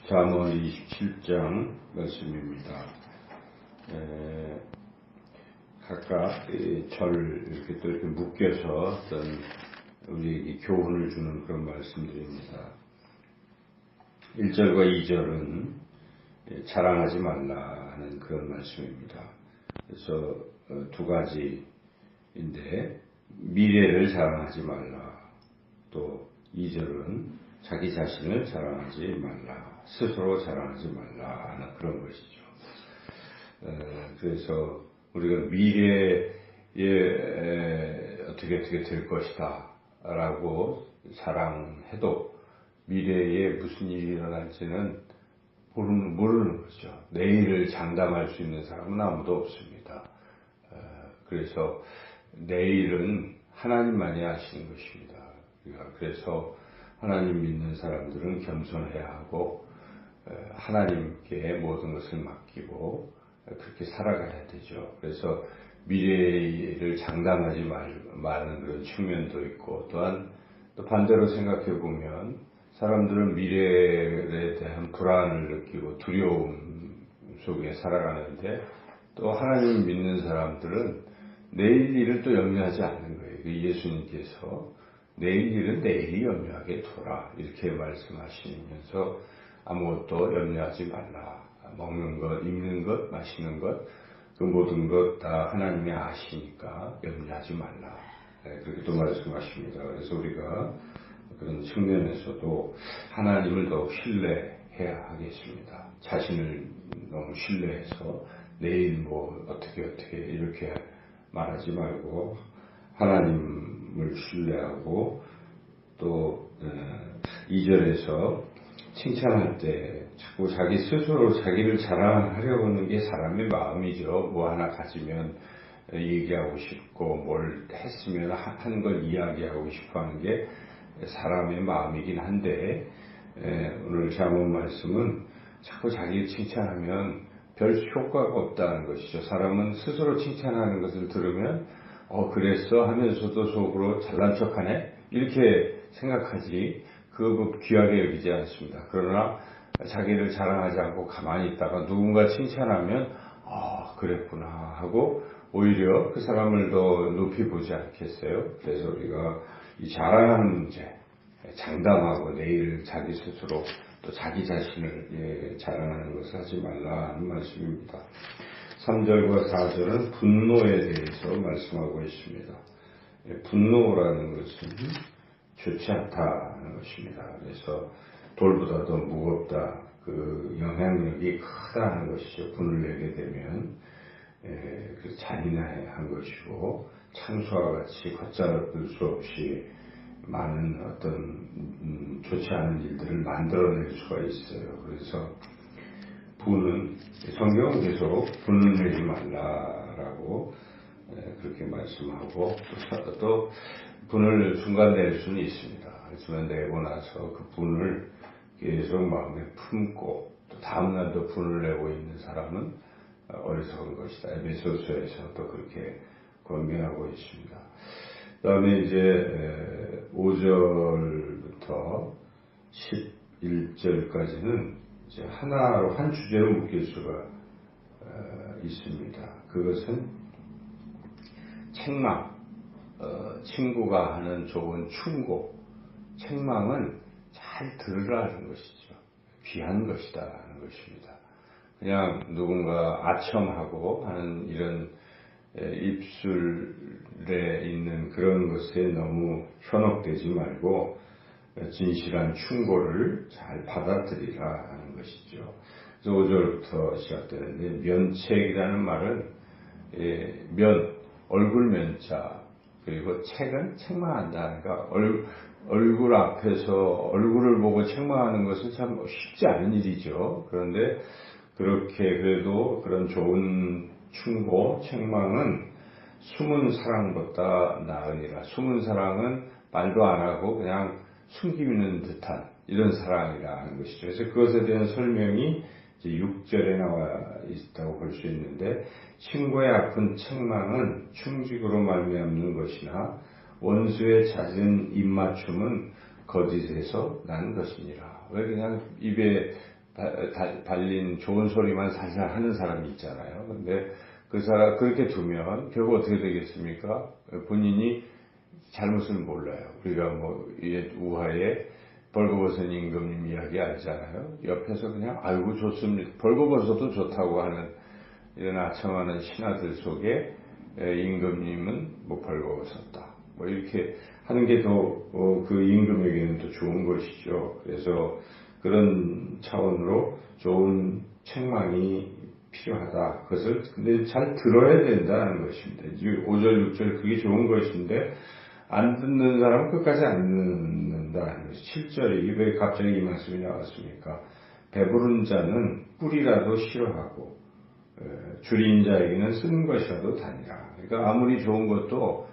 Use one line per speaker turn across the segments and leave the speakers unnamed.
잠언 27장 말씀입니다. 각각 절 이렇게 또 이렇게 묶여서 어떤 우리에게 교훈을 주는 그런 말씀들입니다. 1절과 2절은 자랑하지 말라 하는 그런 말씀입니다. 그래서 두 가지인데 미래를 자랑하지 말라. 또 2절은 자기 자신을 자랑하지 말라. 스스로 자랑하지 말라 하는 그런 것이죠. 그래서 우리가 미래에 어떻게 될 것이다 라고 자랑해도 미래에 무슨 일이 일어날지는 모르는 거죠. 내일을 장담할 수 있는 사람은 아무도 없습니다. 그래서 내일은 하나님만이 아시는 것입니다. 그래서 하나님 믿는 사람들은 겸손해야 하고 하나님께 모든 것을 맡기고 그렇게 살아가야 되죠. 그래서 미래를 장담하지 말는 그런 측면도 있고, 또한 또 반대로 생각해 보면 사람들은 미래에 대한 불안을 느끼고 두려움 속에 살아가는데, 또 하나님 믿는 사람들은 내일 일을 또 염려하지 않는 거예요. 예수님께서 내일 일은 내일이 염려하게 둬라 이렇게 말씀하시면서 아무것도 염려하지 말라. 먹는 것, 입는 것, 마시는 것, 그 모든 것 다 하나님이 아시니까 염려하지 말라. 그렇게 또 말씀하십니다. 그래서 우리가 그런 측면에서도 하나님을 더욱 신뢰해야 하겠습니다. 자신을 너무 신뢰해서 내일 어떻게 이렇게 말하지 말고 하나님을 신뢰하고, 또 2절에서 칭찬할 때 자꾸 자기 스스로 자기를 자랑하려고 하는 게 사람의 마음이죠. 뭐 하나 가지면 얘기하고 싶고 뭘 했으면 한 걸 이야기하고 싶어 하는 게 사람의 마음이긴 한데, 오늘 잠언 말씀은 자꾸 자기를 칭찬하면 별 효과가 없다는 것이죠. 사람은 스스로 칭찬하는 것을 들으면 그랬어 하면서도 속으로 잘난 척하네 이렇게 생각하지, 그거 귀하게 여기지 않습니다. 그러나 자기를 자랑하지 않고 가만히 있다가 누군가 칭찬하면 그랬구나 하고 오히려 그 사람을 더 높이 보지 않겠어요? 그래서 우리가 이 자랑하는 문제, 장담하고 내일 자기 스스로 또 자기 자신을 자랑하는 것을 하지 말라 하는 말씀입니다. 3절과 4절은 분노에 대해서 말씀하고 있습니다. 분노라는 것은 좋지 않다는 것입니다. 그래서 돌보다 더 무겁다, 그 영향력이 크다는 것이죠. 분을 내게 되면 그 잔인한 것이고 창수와 같이 걷잡을 수 없이 많은 어떤 좋지 않은 일들을 만들어낼 수가 있어요. 그래서 분은, 성경은 계속 분을 내지 말라라고 그렇게 말씀하고, 또 분을 순간 낼 수는 있습니다. 하지만 내고 나서 그 분을 계속 마음에 품고 또 다음날도 분을 내고 있는 사람은 어리석은 것이다. 에베소서에서도 그렇게 권면하고 있습니다. 그 다음에 이제 5절부터 11절까지는 이제 하나로 한 주제로 묶일 수가 있습니다. 그것은 책망, 친구가 하는 좋은 충고, 책망은 잘 들으라는 것이죠. 귀한 것이다 하는 것입니다. 그냥 누군가 아첨하고 하는 이런 입술에 있는 그런 것에 너무 현혹되지 말고 진실한 충고를 잘 받아들이라 하는 것이죠. 그래서 5절부터 시작되는데, 면책이라는 말은 얼굴 면자, 그리고 책은 책망한다. 그러니까 얼굴 앞에서 얼굴을 보고 책망하는 것은 참 쉽지 않은 일이죠. 그런데 그렇게 그래도 그런 좋은 충고, 책망은 숨은 사랑보다 나으니라. 숨은 사랑은 말도 안 하고 그냥 숨기는 듯한 이런 사랑이라는 것이죠. 그래서 그것에 대한 설명이 이제 6절에 나와 있다고 볼 수 있는데, 친구의 아픈 책망은 충직으로 말미암는 것이나 원수의 잦은 입맞춤은 거짓에서 난 것이니라. 왜 그냥 입에 달린 좋은 소리만 살살 하는 사람이 있잖아요. 근데 그 사람 그렇게 두면 결국 어떻게 되겠습니까? 본인이 잘못을 몰라요. 우리가 뭐 우화에 벌거벗은 임금님 이야기 알잖아요. 옆에서 그냥 아이고 좋습니다. 벌거벗어도 좋다고 하는 이런 아첨하는 신하들 속에 임금님은 뭐 벌거벗었다. 뭐 이렇게 하는 게 더 그 임금에게는 더 좋은 것이죠. 그래서 그런 차원으로 좋은 책망이 필요하다. 그것을 근데 잘 들어야 된다는 것입니다. 5절, 6절 그게 좋은 것인데 안 듣는 사람은 끝까지 안 듣는다는 것이 7절에 왜 갑자기 이 말씀이 나왔습니까? 배부른 자는 꿀이라도 싫어하고 줄인 자에게는 쓰는 것이라도 다니라. 그러니까 아무리 좋은 것도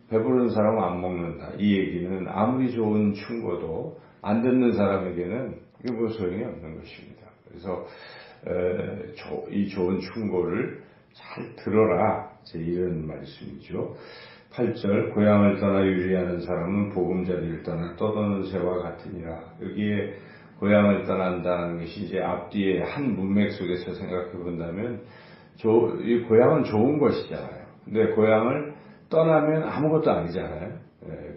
배부른 사람은 안 먹는다. 이 얘기는 아무리 좋은 충고도 안 듣는 사람에게는 이게 뭐 소용이 없는 것입니다. 그래서 이 좋은 충고를 잘 들어라. 이런 말씀이죠. 8절 고향을 떠나 유리하는 사람은 보금자리를 떠나 떠도는 새와 같으니라. 여기에 고향을 떠난다는 것이 이제 앞뒤에 한 문맥 속에서 생각해 본다면 이 고향은 좋은 것이잖아요. 근데 고향을 떠나면 아무것도 아니잖아요.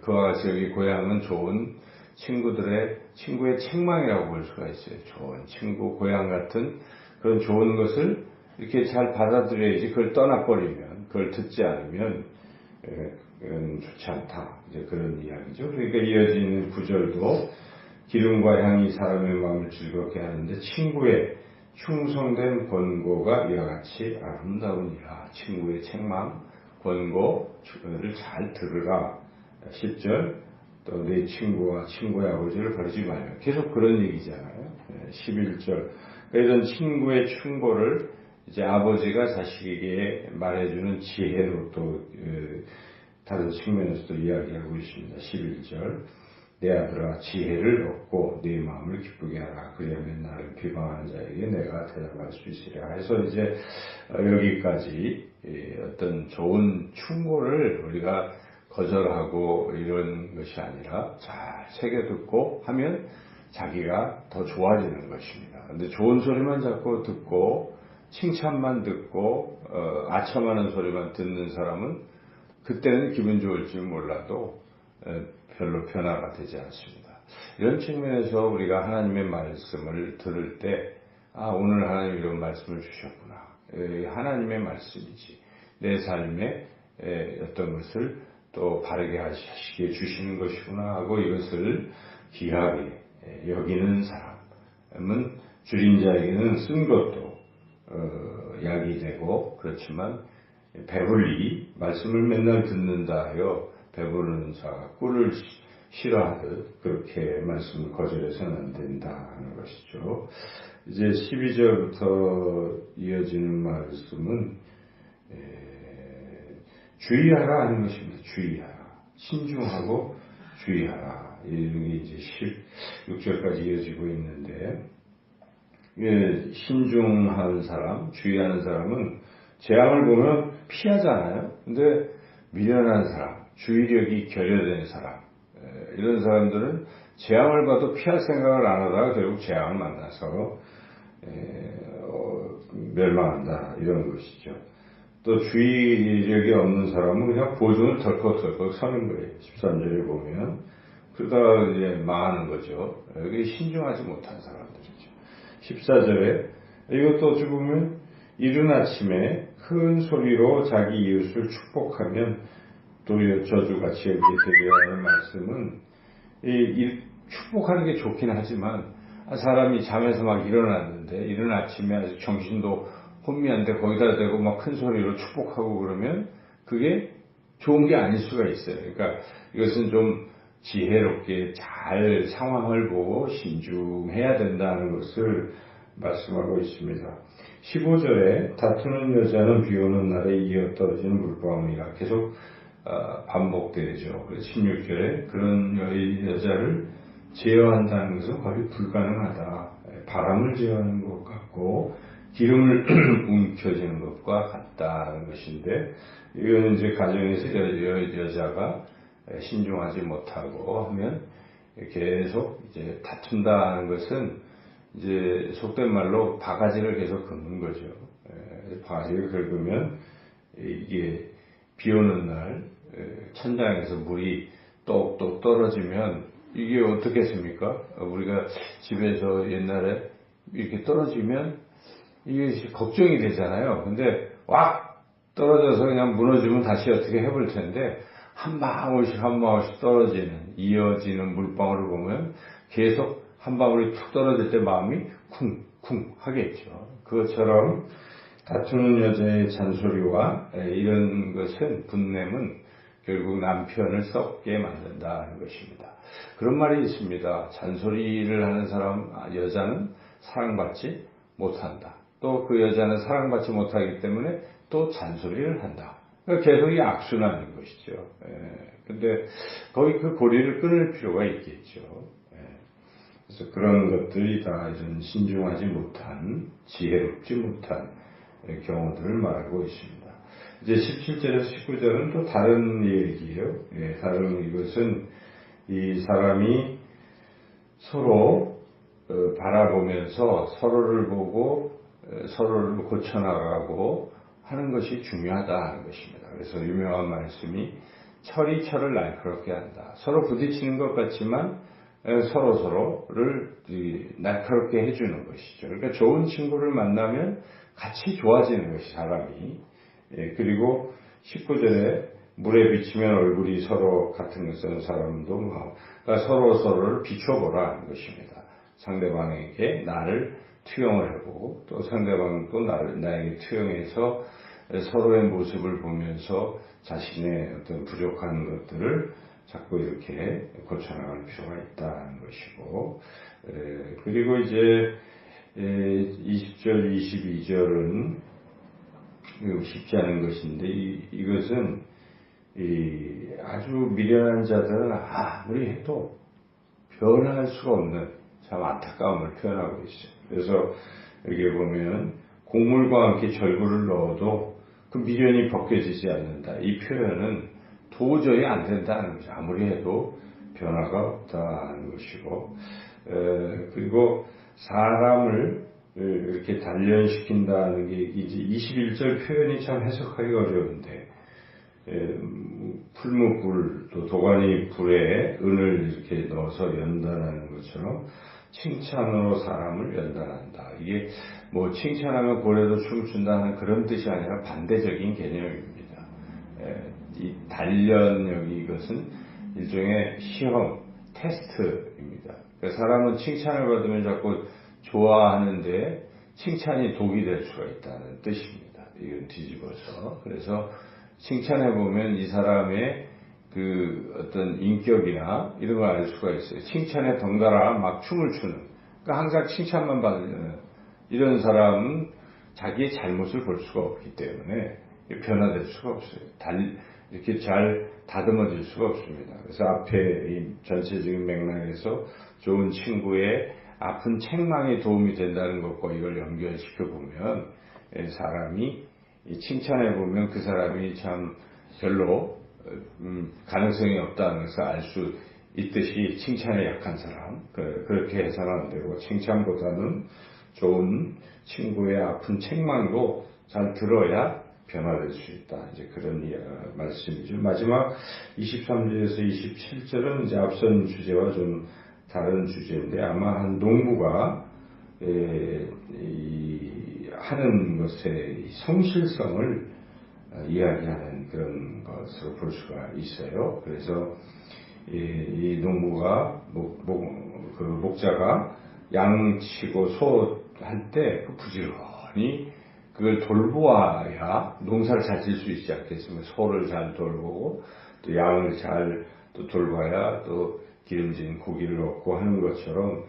그와 같이 여기 고향은 좋은 친구의 책망이라고 볼 수가 있어요. 좋은 친구, 고향 같은 그런 좋은 것을 이렇게 잘 받아들여야지 그걸 떠나버리면, 그걸 듣지 않으면 좋지 않다. 이제 그런 이야기죠. 그러니까 이어지는 구절도 기름과 향이 사람의 마음을 즐겁게 하는데 친구의 충성된 권고가 이와 같이 아름다우니라. 친구의 책망, 권고를 잘 들으라. 10절 또 내 친구와 친구의 아버지를 버리지 말며 계속 그런 얘기잖아요. 11절 이런 친구의 충고를 이제 아버지가 자식에게 말해주는 지혜로 또 다른 측면에서도 이야기하고 있습니다. 11절 내 아들아 지혜를 얻고 네 마음을 기쁘게 하라. 그리하면 나를 비방하는 자에게 내가 대답할 수 있으리라. 해서 이제 여기까지 어떤 좋은 충고를 우리가 거절하고 이런 것이 아니라 잘 새겨듣고 하면 자기가 더 좋아지는 것입니다. 근데 좋은 소리만 자꾸 듣고 칭찬만 듣고 아첨하는 소리만 듣는 사람은 그때는 기분 좋을지 몰라도 별로 변화가 되지 않습니다. 이런 측면에서 우리가 하나님의 말씀을 들을 때 오늘 하나님 이런 말씀을 주셨구나. 하나님의 말씀이지. 내 삶에 어떤 것을 또 바르게 하시게 주시는 것이구나 하고 이것을 귀하게 여기는 사람은 줄인 자에게는 쓴 것도 약이 되고 그렇지만 배불리 말씀을 맨날 듣는다 하여 배부르는 자가 꿀을 싫어하듯 그렇게 말씀을 거절해서는 안 된다는 것이죠. 이제 12절부터 이어지는 말씀은 주의하라 하는 것입니다. 주의하라. 신중하고 주의하라. 이게 이제 16절까지 이어지고 있는데 신중한 사람, 주의하는 사람은 재앙을 보면 피하잖아요. 근데 미련한 사람, 주의력이 결여된 사람, 이런 사람들은 재앙을 봐도 피할 생각을 안 하다가 결국 재앙을 만나서 멸망한다 이런 것이죠. 또 주의력이 없는 사람은 그냥 보존을 덜컥덜컥 서는 거예요. 13절에 보면 그러다가 이제 망하는 거죠. 여기 신중하지 못한 사람들이죠. 14절에 이것도 어찌 보면 이른 아침에 큰 소리로 자기 이웃을 축복하면 또 저주같이 여기게 되리라 하는 말씀은 이 축복하는 게 좋긴 하지만 사람이 잠에서 막 일어났는데 이른 아침에 아직 정신도 혼미한데 거기다 대고 막 큰 소리로 축복하고 그러면 그게 좋은 게 아닐 수가 있어요. 그러니까 이것은 좀 지혜롭게 잘 상황을 보고 신중해야 된다는 것을 말씀하고 있습니다. 15절에 다투는 여자는 비 오는 날에 이어 떨어지는 물방울이라 계속 반복되죠. 16절에 그런 여자를 제어한다는 것은 거의 불가능하다. 바람을 제어하는 것 같고 기름을 움켜쥐는 것과 같다는 것인데 이건 이제 가정에서 여자가 신중하지 못하고 하면 계속 이제 다툰다는 것은 이제 속된 말로 바가지를 계속 긁는 거죠. 바가지를 긁으면 이게 비 오는 날 천장에서 물이 똑똑 떨어지면 이게 어떻겠습니까? 우리가 집에서 옛날에 이렇게 떨어지면 이게 걱정이 되잖아요. 근데 왁 떨어져서 그냥 무너지면 다시 어떻게 해볼 텐데 한 방울씩 한 방울씩 떨어지는 이어지는 물방울을 보면 계속 한 방울이 툭 떨어질 때 마음이 쿵쿵 하겠죠. 그것처럼 다투는 여자의 잔소리와 이런 것은 분냄은 결국 남편을 썩게 만든다는 것입니다. 그런 말이 있습니다. 잔소리를 하는 여자는 사랑받지 못한다. 또 그 여자는 사랑받지 못하기 때문에 또 잔소리를 한다. 그러니까 계속 이 악순환인 것이죠. 근데 거기 그 고리를 끊을 필요가 있겠죠. 그래서 그런 것들이 다 이런 신중하지 못한, 지혜롭지 못한 경우들을 말하고 있습니다. 이제 17절에서 19절은 또 다른 얘기예요. 다른 이것은 이 사람이 서로 바라보면서 서로를 보고 서로를 고쳐나가고 하는 것이 중요하다는 것입니다. 그래서 유명한 말씀이 철이 철을 날카롭게 한다. 서로 부딪히는 것 같지만 서로를 날카롭게 해주는 것이죠. 그러니까 좋은 친구를 만나면 같이 좋아지는 것이 사람이. 그리고 19절에 물에 비치면 얼굴이 서로 같은 것은 사람도 그러니까 서로를 비춰보라 하는 것입니다. 상대방에게 나를 투영을 하고 또 상대방도 나에게 투영해서 서로의 모습을 보면서 자신의 어떤 부족한 것들을 자꾸 이렇게 고쳐나갈 필요가 있다는 것이고, 그리고 이제 20절, 22절은 쉽지 않은 것인데 이것은 아주 미련한 자들은 아무리 해도 변할 수가 없는 참 안타까움을 표현하고 있어요. 그래서 여기 보면 곡물과 함께 절구를 넣어도 그 미련이 벗겨지지 않는다. 이 표현은 도저히 안 된다는 거죠. 아무리 해도 변화가 없다는 것이고, 그리고 사람을 이렇게 단련시킨다는 게 이제 21절 표현이 참 해석하기가 어려운데, 풀무불 또 도가니 불에 은을 이렇게 넣어서 연단하는 것처럼 칭찬으로 사람을 연단한다. 이게 뭐 칭찬하면 고래도 춤춘다는 그런 뜻이 아니라 반대적인 개념입니다. 이 단련력이 이것은 일종의 시험, 테스트입니다. 그러니까 사람은 칭찬을 받으면 자꾸 좋아하는데 칭찬이 독이 될 수가 있다는 뜻입니다. 이건 뒤집어서. 그래서 칭찬해보면 이 사람의 그 어떤 인격이나 이런 걸 알 수가 있어요. 칭찬에 덩달아 막 춤을 추는. 그러니까 항상 칭찬만 받으면 이런 사람은 자기의 잘못을 볼 수가 없기 때문에 변화될 수가 없어요. 이렇게 잘 다듬어질 수가 없습니다. 그래서 앞에 이 전체적인 맥락에서 좋은 친구의 아픈 책망이 도움이 된다는 것과 이걸 연결시켜 보면 사람이 칭찬해 보면 그 사람이 참 별로 가능성이 없다는 것을 알 수 있듯이 칭찬에 약한 사람 그렇게 해서는 안 되고 칭찬보다는 좋은 친구의 아픈 책망도 잘 들어야 변화될 수 있다. 이제 그런 말씀이죠. 마지막 23절에서 27절은 이제 앞선 주제와 좀 다른 주제인데 아마 한 농부가 하는 것의 성실성을 이야기하는 그런 것으로 볼 수가 있어요. 그래서 이 농부가 그 목자가 양 치고 소 할 때 부지런히 그걸 돌보아야 농사를 잘 질 수 있지 않겠습니까? 소를 잘 돌보고 또 양을 잘 또 돌봐야 또 기름진 고기를 얻고 하는 것처럼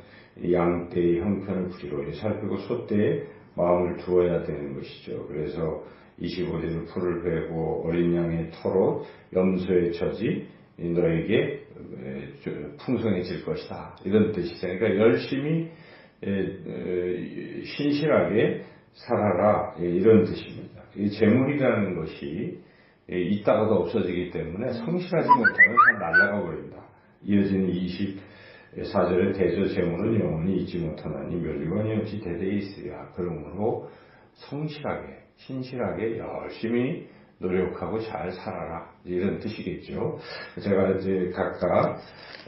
양 때의 형편을 부지런히 살피고 소 때에 마음을 두어야 되는 것이죠. 그래서 25절을 풀을 베고 어린 양의 털옷 염소의 처지 너에게 풍성해질 것이다. 이런 뜻이잖아요. 그러니까 열심히 신실하게 살아라. 이런 뜻입니다. 이 재물이라는 것이 있다가도 없어지기 때문에 성실하지 못하면 다 날아가 버립니다. 이어지는 4절에 대저 재물은 영원히 잊지 못하나니 멸류관이 없이 대대에 있으랴. 그러므로 성실하게 신실하게 열심히 노력하고 잘 살아라, 이런 뜻이겠죠. 제가 이제 각각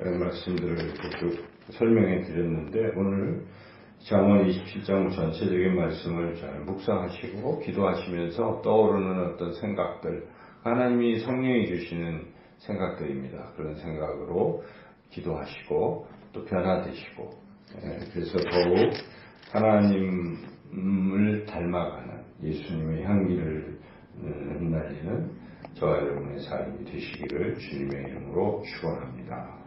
말씀들을 쭉 설명해 드렸는데, 오늘 잠언 27장 전체적인 말씀을 잘 묵상하시고 기도하시면서 떠오르는 어떤 생각들, 하나님이 성령이 주시는 생각들입니다. 그런 생각으로 기도하시고 또 변화되시고, 그래서 더욱 하나님을 닮아가는 예수님의 향기를 흩날리는 저와 여러분의 삶이 되시기를 주님의 이름으로 축원합니다.